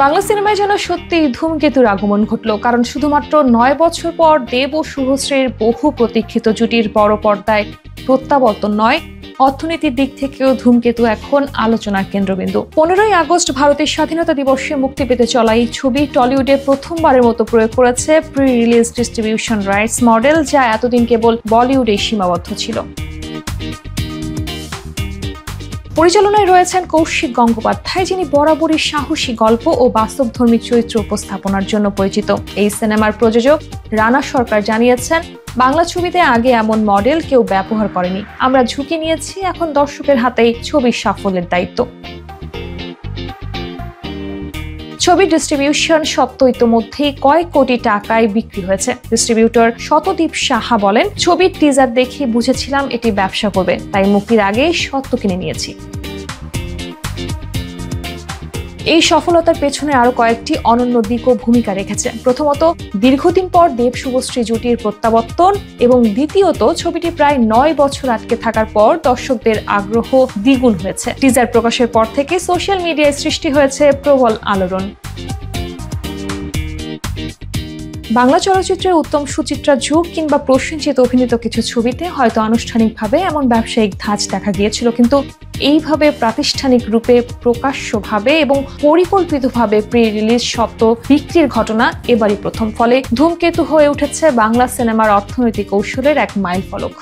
বাংলা সিনেমায় যেন সত্যি ধূমকেতুর আগমন ঘটল, কারণ শুধুমাত্র 9 বছর পর দেব ও শুভশ্রীর বহু প্রতীক্ষিত জুটির বড় পর্দায় প্রত্যাবর্তন নয়, অর্থনীতির দিক থেকেও ধূমকেতু এখন আলোচনার কেন্দ্রবিন্দু। 15ই আগস্ট ভারতের স্বাধীনতা দিবসে মুক্তি পেতে চলা এই ছবি টলিউডে প্রথমবারের মতো প্রয়োগ করেছে pre release distribution rights model, যা এতদিন কেবল বলিউডেই সীমাবদ্ধ ছিল। পরিচালনায় রয়েছেন কৌশিক গঙ্গোপাধ্যায়, যিনি বরাবরই সাহসী গল্প ও বাস্তবধর্মী চরিত্র উপস্থাপনার জন্য পরিচিত। এই সিনেমার প্রযোজক রানা সরকার জানিয়েছেন, বাংলা ছবিতে আগে এমন মডেল কেউ ব্যবহার করেনি। আমরা ঝুঁকি নিয়েছি, এখন দর্শকের হাতেই ছবির সাফল্যের দায়িত্ব। ছবির ডিস্ট্রিবিউশন সত্ত্ব ইতোমধ্যেই কয়েক কোটি টাকায় বিক্রি হয়েছে। ডিস্ট্রিবিউটর শতদীপ সাহা বলেন, ছবির টিজার দেখে বুঝেছিলাম এটি ব্যবসা করবে, তাই মুক্তির আগে সত্ত্ব কিনে নিয়েছি। এই সফলতার পেছনে আরো কয়েকটি অনন্য দিক ও ভূমিকা রেখেছে। প্রথমত, দীর্ঘদিন পর দেব শুভশ্রী জুটির প্রত্যাবর্তন, এবং দ্বিতীয়ত, ছবিটি প্রায় 9 বছর আটকে থাকার পর দর্শকদের আগ্রহ দ্বিগুণ হয়েছে। টিজার প্রকাশের পর থেকে সোশ্যাল মিডিয়ায় সৃষ্টি হয়েছে প্রবল আলোড়ন। বাংলা চলচ্চিত্রের উত্তম সুচিত্রা যুগ কিংবা প্রসেনজিৎ অভিনীত কিছু ছবিতে হয়তো আনুষ্ঠানিকভাবে এমন ব্যবসায়িক ধাঁচ দেখা গিয়েছিল, কিন্তু এইভাবে প্রাতিষ্ঠানিক রূপে প্রকাশ্যভাবে এবং পরিকল্পিতভাবে প্রি রিলিজ সত্ত্ব বিক্রির ঘটনা এবারই প্রথম। ফলে ধূমকেতু হয়ে উঠেছে বাংলা সিনেমার অর্থনৈতিক কৌশলের এক মাইলফলক।